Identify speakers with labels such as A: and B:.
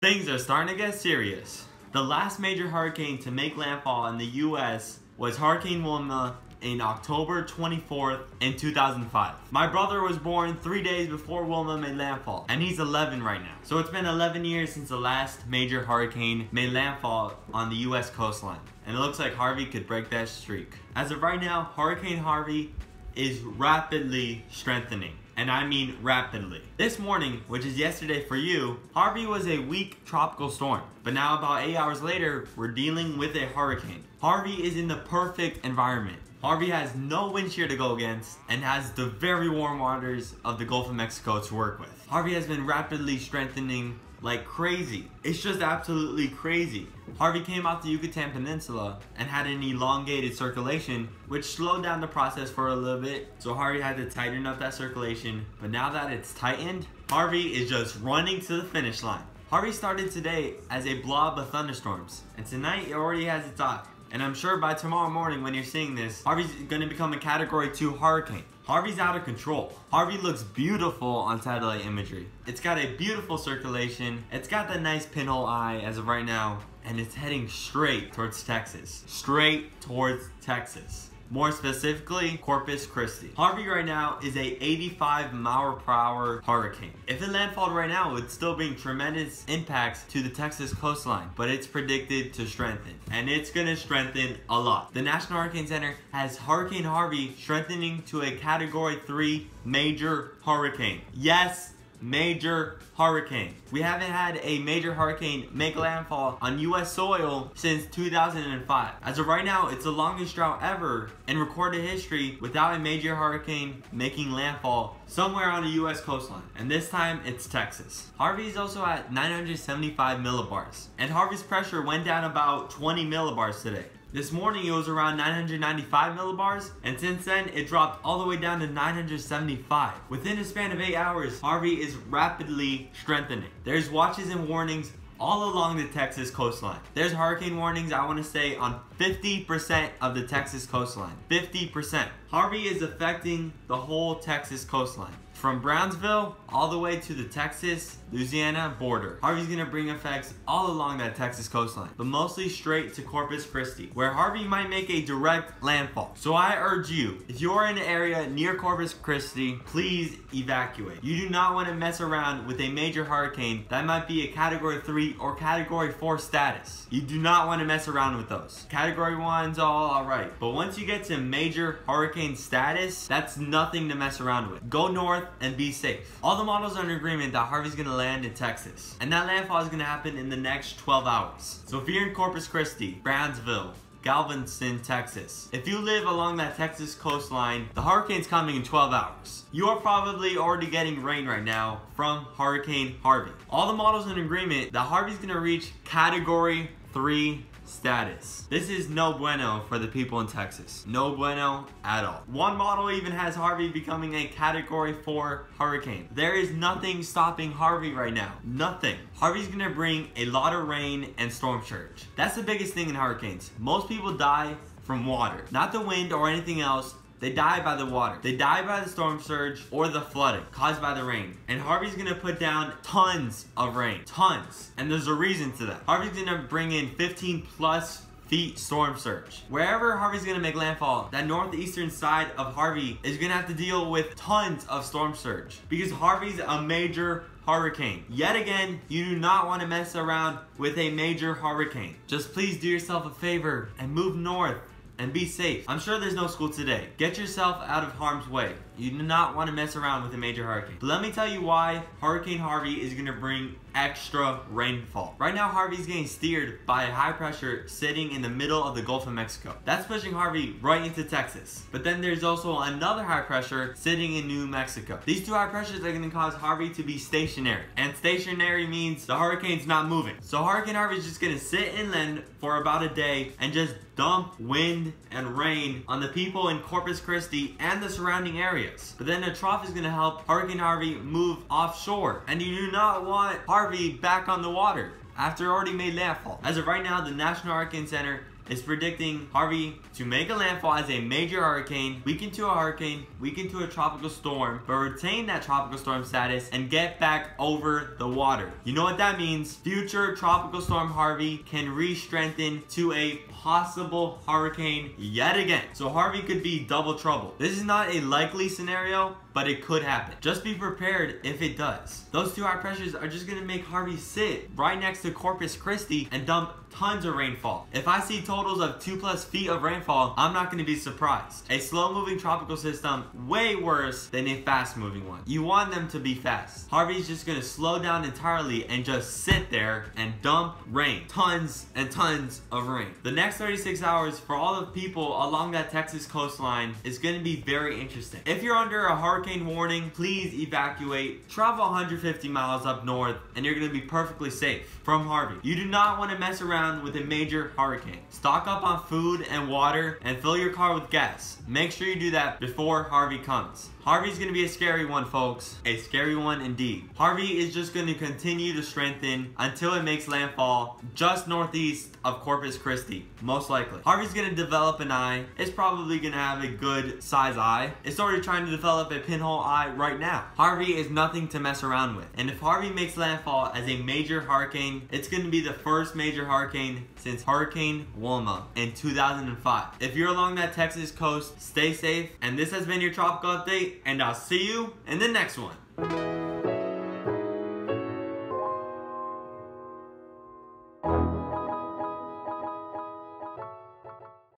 A: Things are starting to get serious. The last major hurricane to make landfall in the US was Hurricane Wilma in October 24th in 2005. My brother was born 3 days before Wilma made landfall, and he's 11 right now. So it's been 11 years since the last major hurricane made landfall on the US coastline, and it looks like Harvey could break that streak. As of right now, Hurricane Harvey is rapidly strengthening. And I mean rapidly. This morning, which is yesterday for you, Harvey was a weak tropical storm. But now about 8 hours later, we're dealing with a hurricane. Harvey is in the perfect environment. Harvey has no wind shear to go against and has the very warm waters of the Gulf of Mexico to work with. Harvey has been rapidly strengthening like crazy. It's just absolutely crazy. Harvey came off the Yucatan Peninsula and had an elongated circulation, which slowed down the process for a little bit. So Harvey had to tighten up that circulation. But now that it's tightened, Harvey is just running to the finish line. Harvey started today as a blob of thunderstorms, and tonight it already has its eye. And I'm sure by tomorrow morning when you're seeing this, Harvey's gonna become a Category 2 hurricane. Harvey's out of control. Harvey looks beautiful on satellite imagery. It's got a beautiful circulation. It's got that nice pinhole eye as of right now. And it's heading straight towards Texas. Straight towards Texas. More specifically, Corpus Christi. Harvey right now is a 85-mile-per-hour hurricane. If it landfalled right now, it would still bring tremendous impacts to the Texas coastline, but it's predicted to strengthen, and it's gonna strengthen a lot. The National Hurricane Center has Hurricane Harvey strengthening to a Category 3 major hurricane. Yes, major hurricane. We haven't had a major hurricane make landfall on US soil since 2005. As of right now, it's the longest drought ever in recorded history without a major hurricane making landfall somewhere on the US coastline. And this time, it's Texas. Harvey is also at 975 millibars. And Harvey's pressure went down about 20 millibars today. This morning it was around 995 millibars, and since then it dropped all the way down to 975. Within a span of 8 hours, Harvey is rapidly strengthening. There's watches and warnings all along the Texas coastline. There's hurricane warnings, I want to say, on 50% of the Texas coastline. 50%. Harvey is affecting the whole Texas coastline, from Brownsville all the way to the Texas-Louisiana border. Harvey's gonna bring effects all along that Texas coastline, but mostly straight to Corpus Christi, where Harvey might make a direct landfall. So I urge you, if you're in an area near Corpus Christi, please evacuate. You do not want to mess around with a major hurricane that might be a Category 3 or Category 4 status. You do not want to mess around with those. Category 1's all alright, but once you get to major hurricane status, that's nothing to mess around with. Go north and be safe. All the models are in agreement that Harvey's gonna land in Texas, and that landfall is gonna happen in the next 12 hours. So if you're in Corpus Christi, Brownsville, Galveston, Texas, if you live along that Texas coastline, the hurricane's coming in 12 hours. You are probably already getting rain right now from Hurricane Harvey. All the models are in agreement that Harvey's gonna reach Category 3 status. This is no bueno for the people in Texas. No bueno at all. One model even has Harvey becoming a Category 4 hurricane. There is nothing stopping Harvey right now. Nothing. Harvey's gonna bring a lot of rain and storm surge. That's the biggest thing in hurricanes. Most people die from water, not the wind or anything else. They die by the water. They die by the storm surge or the flooding caused by the rain. And Harvey's gonna put down tons of rain. Tons. And there's a reason to that. Harvey's gonna bring in 15+ feet storm surge. Wherever Harvey's gonna make landfall, that northeastern side of Harvey is gonna have to deal with tons of storm surge, because Harvey's a major hurricane. Yet again, you do not want to mess around with a major hurricane. Just please do yourself a favor and move north and be safe. I'm sure there's no school today. Get yourself out of harm's way. You do not want to mess around with a major hurricane. But let me tell you why Hurricane Harvey is going to bring extra rainfall. Right now, Harvey's getting steered by a high pressure sitting in the middle of the Gulf of Mexico. That's pushing Harvey right into Texas. But then there's also another high pressure sitting in New Mexico. These two high pressures are going to cause Harvey to be stationary. And stationary means the hurricane's not moving. So Hurricane Harvey is just going to sit inland for about a day and just dump wind and rain on the people in Corpus Christi and the surrounding areas. But then a trough is going to help Hurricane Harvey move offshore. And you do not want Harvey back on the water after it already made landfall. As of right now, the National Hurricane Center is predicting Harvey to make a landfall as a major hurricane, weaken to a hurricane, weaken to a tropical storm, but retain that tropical storm status and get back over the water. You know what that means? Future tropical storm Harvey can re-strengthen to a possible hurricane yet again. So Harvey could be double trouble. This is not a likely scenario, but it could happen. Just be prepared if it does. Those two high pressures are just gonna make Harvey sit right next to Corpus Christi and dump tons of rainfall. If I see totals of 2+ feet of rainfall, I'm not gonna be surprised. A slow-moving tropical system, way worse than a fast-moving one. You want them to be fast. Harvey's just gonna slow down entirely and just sit there and dump rain. Tons and tons of rain. The next 36 hours for all the people along that Texas coastline is gonna be very interesting. If you're under a hurricane warning, please evacuate. Travel 150 miles up north and you're gonna be perfectly safe from Harvey. You do not wanna mess around with a major hurricane. Stock up on food and water and fill your car with gas. Make sure you do that before Harvey comes. Harvey's gonna be a scary one, folks. A scary one indeed. Harvey is just gonna continue to strengthen until it makes landfall just northeast of Corpus Christi, most likely. Harvey's gonna develop an eye. It's probably gonna have a good size eye. It's already trying to develop a pinhole eye right now. Harvey is nothing to mess around with. And if Harvey makes landfall as a major hurricane, it's gonna be the first major hurricane since Hurricane Wilma in 2005. If you're along that Texas coast, stay safe. And this has been your Tropical Update, and I'll see you in the next one.